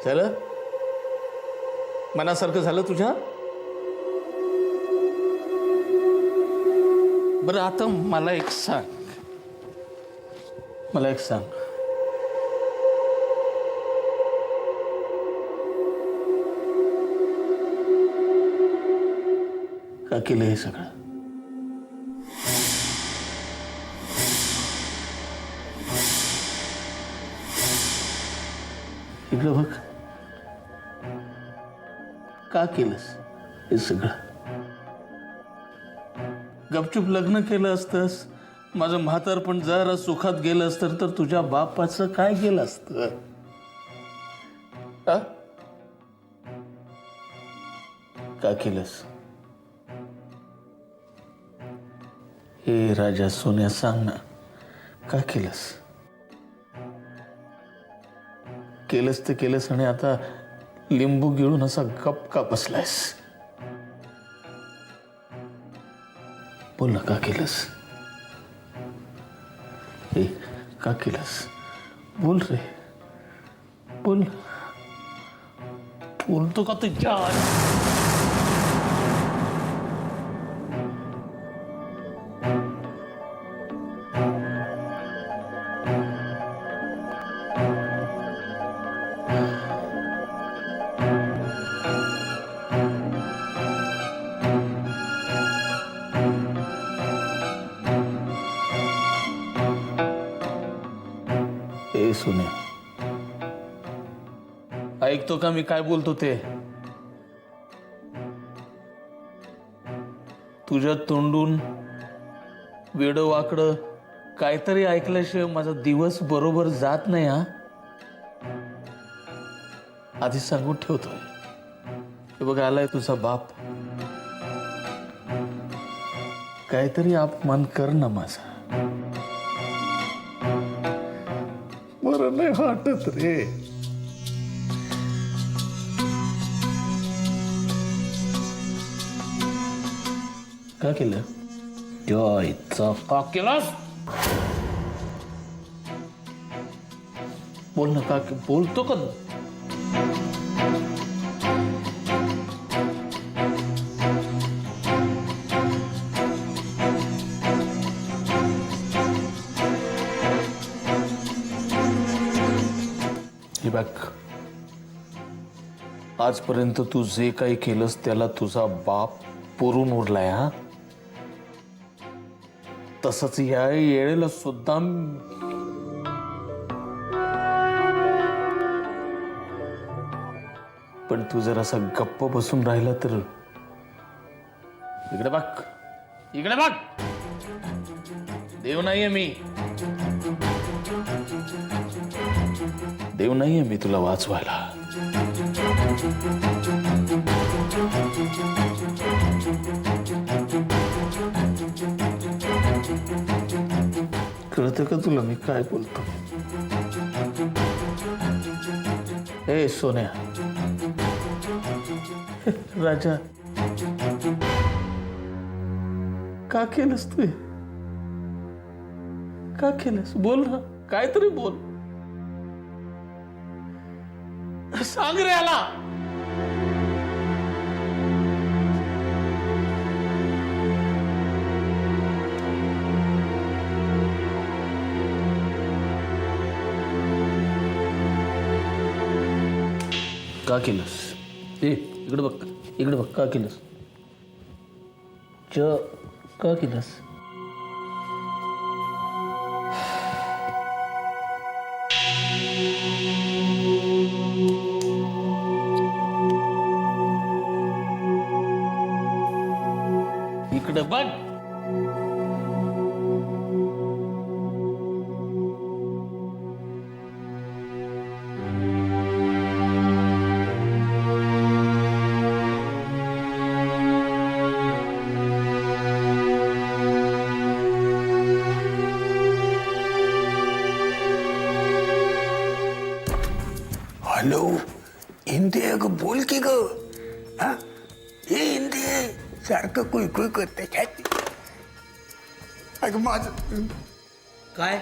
झालं मनासारखं झालं तुझ्या? बरं आता मला एक सांग, का केलं हे सगळं? इकडं बघ, का केलंस हे सगळं? गपचूप लग्न केलं असतंस, माझं म्हातारपण जरा सुखात गेलं असतं तर तुझ्या बापाचं काय गेलं असतं? का केलंस? हे राजा सोन्या सांग ना, का केलंस? केलंस तर केलंस आणि आता लिंबू गिळून असा गप का बसलायस? बोल ना, का केलंस? हे का केलंस? बोल रे, बोल. बोलतो का तुझ्या? ए सोन्या, ऐकतो का मी काय बोलतो ते? तुझ्या तोंडून वेडं वाकडं काहीतरी ऐकल्याशिवाय माझा दिवस बरोबर जात नाही. हा आधी सांगून ठेवतोय. हे बघ, आलाय तुझा बाप, काहीतरी अपमान कर ना माझा. बरं नाही वाटत रे. का केलं? जॉयचा का केलास? बोल ना, का बोलतो का? हे बघ, आजपर्यंत तू जे काही केलंस त्याला तुझा बाप पुरून उरलाय. हा, तसंच या वेळेला सुद्धा पण तू जर असा गप्प बसून राहिला तर. इकडे बघ, इकडे बघ, देव नाहीये मी, देव नाहीये मी तुला वाचवायला. कळतं का तुला मी काय बोलतो? ए सोन्या, राजा, का केलंस तू? का केलंस? बोल ना, काहीतरी बोल. सांग रे याला. का केलंस? ए इकडे बघ, इकडे बघ, का केलंस? का केलंस? इकडे बघ. हॅलो, हिंदी आहे ग, बोल की ग. हा, हे हिंदी आहे, सारखं कुई कुई करते. अगं माझ काय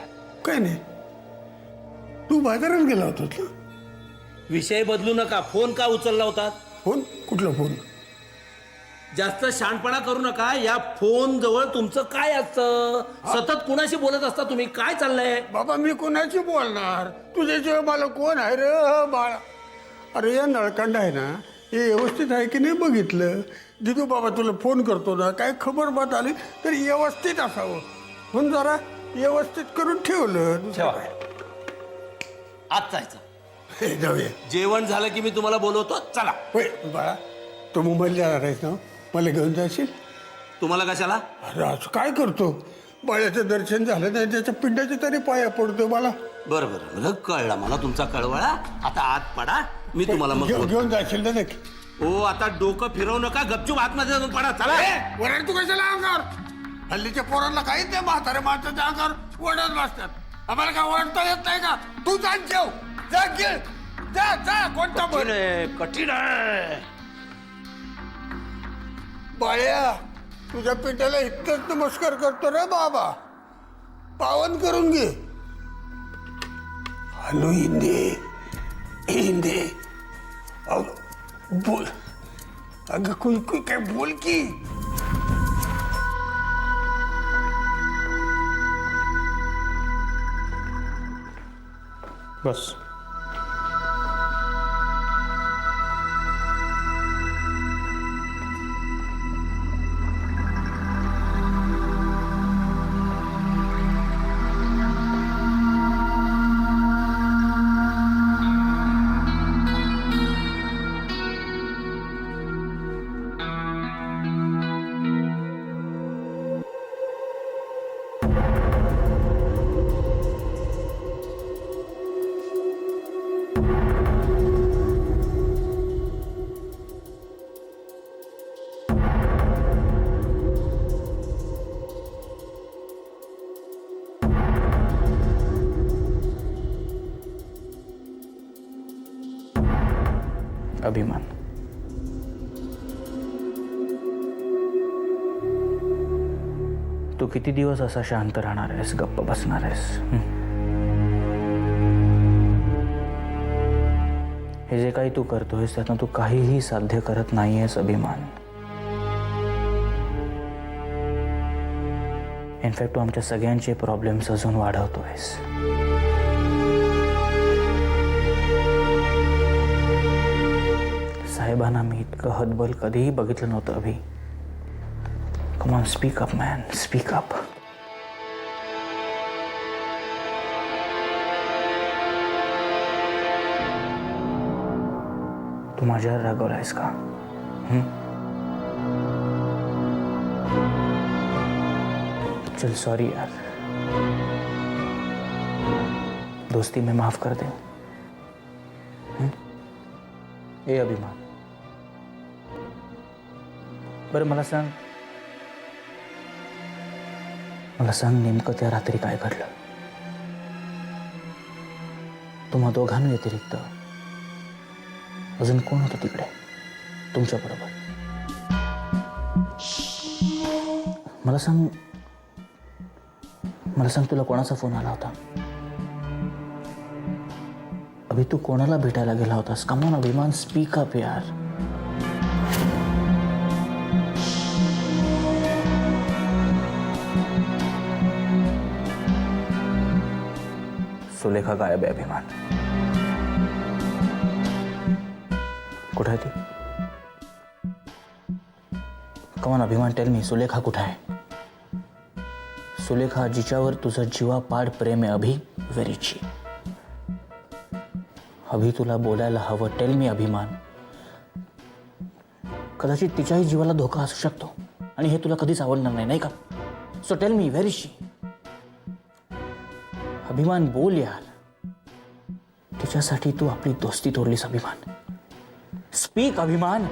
काय नाही, तू बाजारात गेला होतास ना? विषय बदलू नका. फोन का उचलला होता? फोन? कुठला फोन? जास्त शहाणपणा करू नका. या फोन जवळ तुमचं काय असतं? सतत कुणाशी बोलत असता तुम्ही? काय चाललंय? बाबा मी कोणाशी बोलणार? तुझ्याशिवाय मला कोण आहे रे बाळा? अरे या नळकांड आहे ना, हे व्यवस्थित आहे की नाही बघितलं. दिदू बाबा तुला फोन करतो ना, काय खबर बात आली तर व्यवस्थित असावं म्हणून जरा व्यवस्थित करून ठेवलं. ठेवा. आज जायचं. हे जाऊया. जेवण झालं की मी तुम्हाला बोलवतो. चला. होय बाळा, तू मुंबईला जाणार आहेस ना, मला घेऊन जाशील? तुम्हाला कशाला? अरे आज काय करतो, बाळ्याचं दर्शन झालं नाही, त्याच्या पिंडाची तरी पाया पडतो मला. बरं बरं बरं, कळला मला तुमचा कळवळा. आता आत पडा, मी तुम्हाला मग बोलतो. घेऊन जाशील ना नक्की? हो, आता डोकं फिरवू नका, गपचूप आतमध्ये जाऊन पडा. चला. वरड तू कशाला अंगावर? हल्लीच्या पोरांना काहीच नाही, म्हातारे माणसाच्या अंगावर वडत बसतात. आम्हाला काय वडता येत नाही का? तू जा जेव, जा घे, जा जा. कोणता कठीण आहे, कठीण आहे. बाळ्या, तुझ्या पिंट्याला इतकंच नमस्कार करतो रे बाबा, पावन करून घे. हॅलो इंदे, इंदे, अगं बोल. अगं कुई कुई काय बोल की. बस. अभिमान. तू किती दिवस असा शांत राहणार आहेस, गप्प बसणार आहेस? हे जे काही तू करतोयस त्यातून तू काहीही साध्य करत नाहीयेस अभिमान. इनफॅक्ट तू आमच्या सगळ्यांचे प्रॉब्लेम्स अजून वाढवतोयस. साहेबांना मी इतकं हतबल कधीही बघितलं नव्हतं अभि. Come on, speak up man, speak up. तू माझ्यावर रागवलायस का? चल सॉरी यार, दोस्ती में माफ कर दे. ए अभिमान, बरं मला सांग नेमकं त्या रात्री काय घडलं? तुम्हा दोघांव्यतिरिक्त अजून कोण होतं तिकडे तुमच्या बरोबर? मला सांग तुला कोणाचा फोन आला होता? अभि तू कोणाला भेटायला गेला होतास? कम ऑन अभिमान, स्पीक अप यार. सुलेखा गायब आहे अभिमान. कुठे आहे ती? कम ऑन अभिमान, टेल मी, सुलेखा कुठे आहे? सुलेखा जिच्यावर तुझं जीवापाड प्रेम आहे अभि, व्हेरी चीप. अभि तुला बोलायला हवं, टेल मी अभिमान. कदाचित तिच्याही जीवाला धोका असू शकतो आणि हे तुला कधीच आवडणार नाही, नाही का? So tell me, where is she? Abhiman बोल यार. तिच्यासाठी तू आपली दोस्ती तोडलीस अभिमान. स्पीक अभिमान.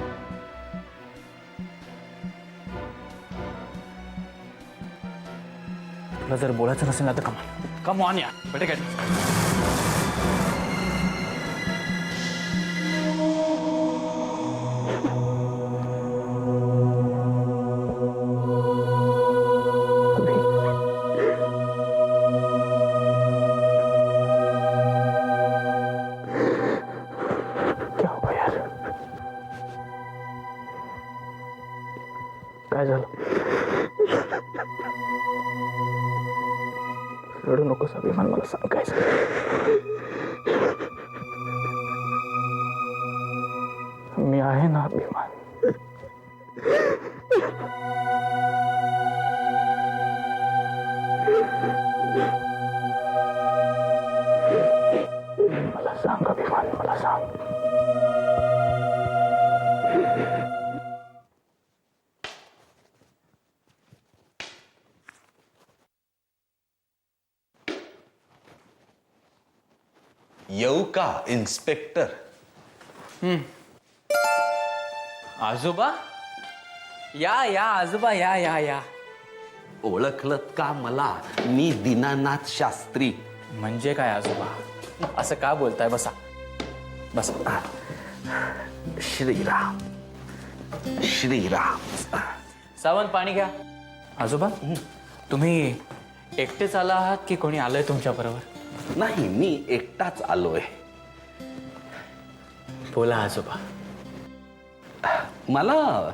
तुला जर बोलायचं नसेल ना तर कम ऑन यार, बेटे काय? रडू नकोस अभिमान, मला सांगायचं. मी आहे ना अभिमान. मला सांग अभिमान, मला सांग. येऊ का इन्स्पेक्टर? आजोबा या या आजोबा या या या. ओळखलत का मला? मी दीनानाथ शास्त्री. म्हणजे काय आजोबा, असं का बोलताय? बसा बसा. श्रीराम श्रीराम. सावंत पाणी घ्या. आजोबा तुम्ही एकटेच आला आहात की कोणी आलंय तुमच्या बरोबर? नाही, मी एकटाच आलोय. बोला आजोबा. मला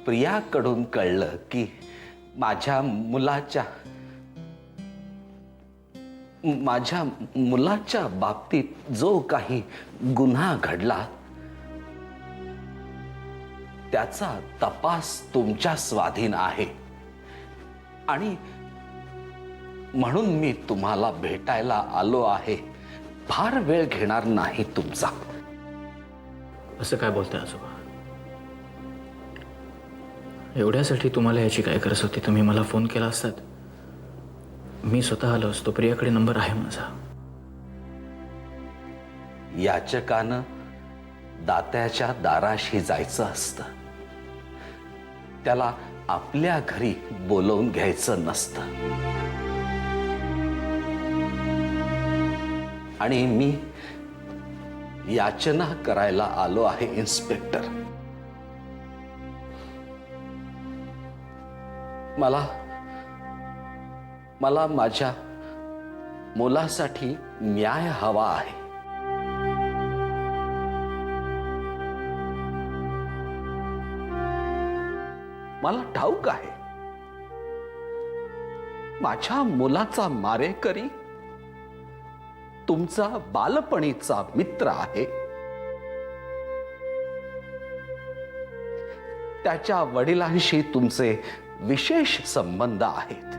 प्रियाकडून कळलं की माझ्या मुलाच्या बाबतीत जो काही गुन्हा घडला त्याचा तपास तुमच्या स्वाधीन आहे आणि म्हणून मी तुम्हाला भेटायला आलो आहे. फार वेळ घेणार नाही तुमचा. असं काय बोलताय आजोबा? एवढ्यासाठी तुम्हाला याची काय गरज होती? तुम्ही मला फोन केला असतात, मी स्वतः आलो असतो. प्रियाकडे नंबर आहे माझा. याचकानं दात्याच्या दाराशी जायचं असतं, त्याला आपल्या घरी बोलवून घ्यायचं नसतं. आणि मी याचना करायला आलो आहे इन्स्पेक्टर. मला माझ्या मुलासाठी न्याय हवा आहे. मला ठाऊक आहे माझ्या मुलाचा मारेकरी तुमचा बालपणीचा मित्र आहे. त्याच्या वडिलांशी तुमचे विशेष संबंध आहेत.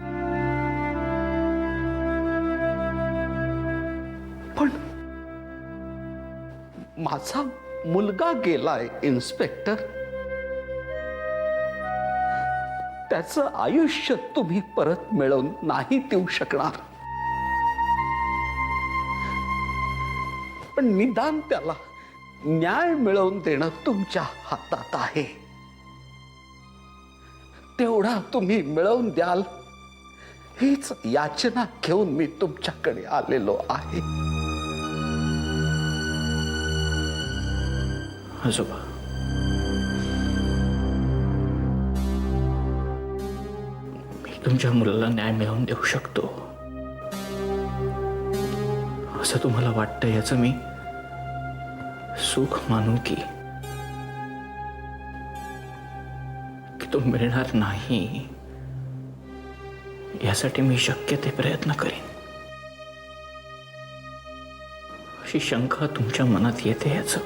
पण माझा मुलगा गेलाय इन्स्पेक्टर. त्याचं आयुष्य तुम्ही परत मिळवून नाही देऊ शकणार, पण निदान त्याला न्याय मिळवून देणं तुमच्या हातात आहे. तेवढा तुम्ही मिळवून द्याल हीच याचना घेऊन मी तुमच्याकडे आलेलो आहे. आजोबा, मी तुमच्या मुलाला न्याय मिळवून देऊ शकतो असं तुम्हाला वाटतं, याचं मी सुख मानू की तो मिळणार नाही? यासाठी मी शक्य ते प्रयत्न करीन. अशी शंका तुमच्या मनात येते, याचं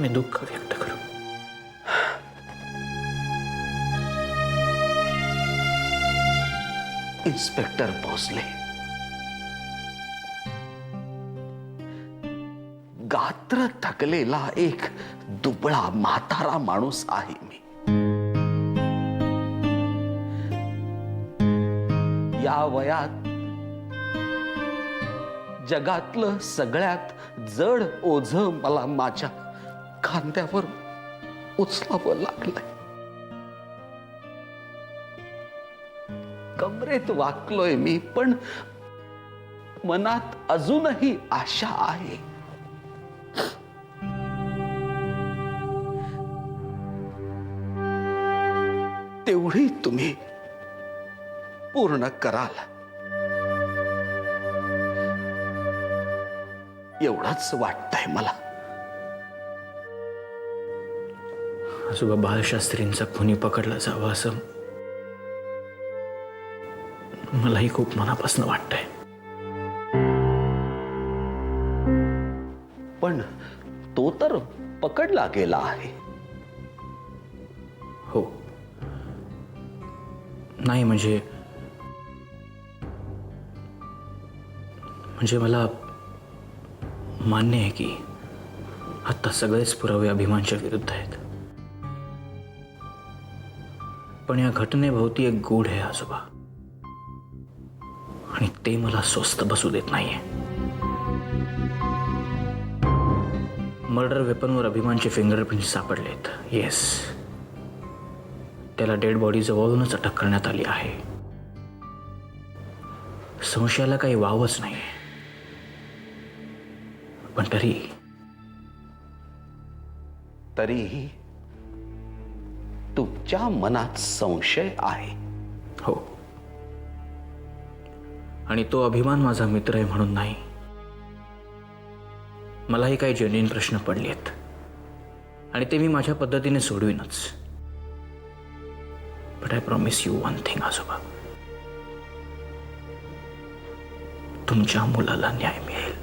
मी दुःख व्यक्त करू. इन्स्पेक्टर भोसले, गात्र थकलेला एक दुबळा म्हातारा माणूस आहे मी. या वयात जगातलं सगळ्यात जड ओझं मला माझ्या खांद्यावर उचलावं लागलंय. कमरेत वाकलोय मी, पण मनात अजूनही आशा आहे. तेवढी तुम्ही पूर्ण कराल एवढंच वाटतंय मला. आजोबा, बाळशास्त्रींचा खुनी पकडला जावा असं मलाही खूप मनापासून वाटतंय. पण तो तर पकडला गेला आहे. हो. नाही म्हणजे मला मान्य आहे की आता सगळेच पुरावे अभिमानच्या विरुद्ध आहेत. पण या घटनेभोवती एक गूढ आहे आजोबा, आणि ते मला स्वस्त बसू देत नाहीये. मर्डर वेपनवर अभिमानचे फिंगरप्रिंट सापडलेत. येस, त्याला डेड बॉडी जवळूनच अटक करण्यात आली आहे. संशयाला काही वावच नाही. पण तरीही तुमच्या मनात संशय आहे. हो, आणि तो अभिमान माझा मित्र आहे म्हणून नाही. मलाही काही जेन्युइन प्रश्न पडलेत आणि ते मी माझ्या पद्धतीने सोडवीनच. But I promise you one thing आजोबा, तुमच्या मुलाला न्याय मिळेल.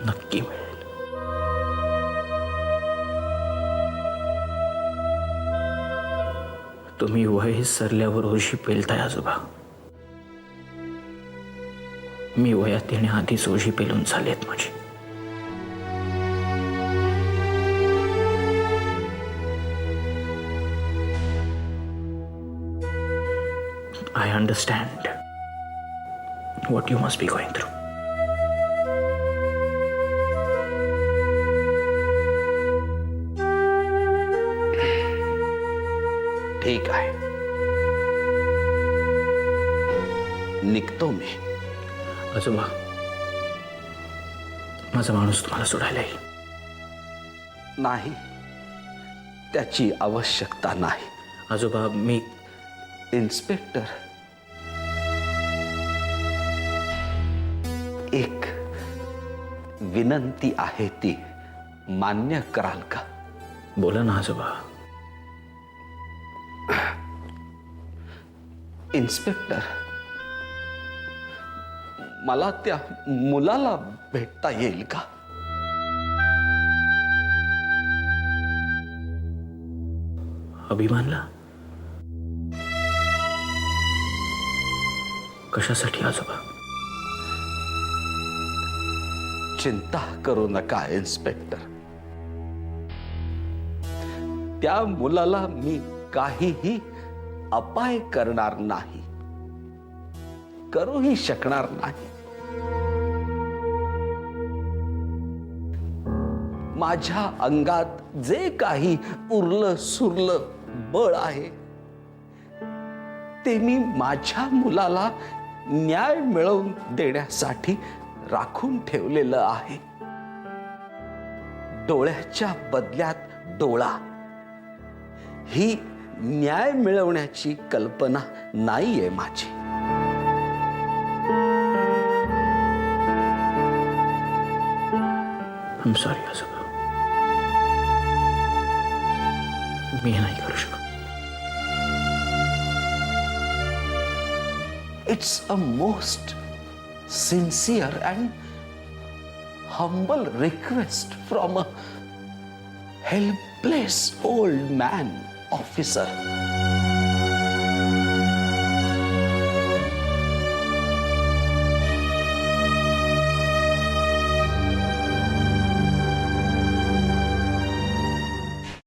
नक्की मिळेल. तुम्ही वय सरल्यावर ओझी पेलताय आजोबा. मी वयात येण्याआधीच ओझी पेलून झालेत माझी. I understand what you must be going through. ठीक आहे, निघतो मी. आजोबा, माझा माणूस तुम्हाला सोडायला येईल. नाही, त्याची आवश्यकता नाही. आजोबा, मी इन्स्पेक्टर, एक विनंती आहे, ती मान्य कराल का? बोला ना आजोबा. इन्स्पेक्टर, मला त्या मुलाला भेटता येईल का? अभिमानला? कशासाठी आजोबा? चिंता करू नका इन्स्पेक्टर, त्या मुलाला मी काहीही अपाय करणार नाही, करूही शकणार नाही. माझ्या अंगात जे काही उरलं सुरलं बळ आहे ते मी माझ्या मुलाला न्याय मिळवून देण्यासाठी राखून ठेवलेलं आहे. डोळ्याच्या बदल्यात डोळा, ही न्याय मिळवण्याची कल्पना नाहीये माझी. I'm sorry आजोबा, मी हे नाही करू शकत. It's a most sincere and humble request from a helpless old man, officer.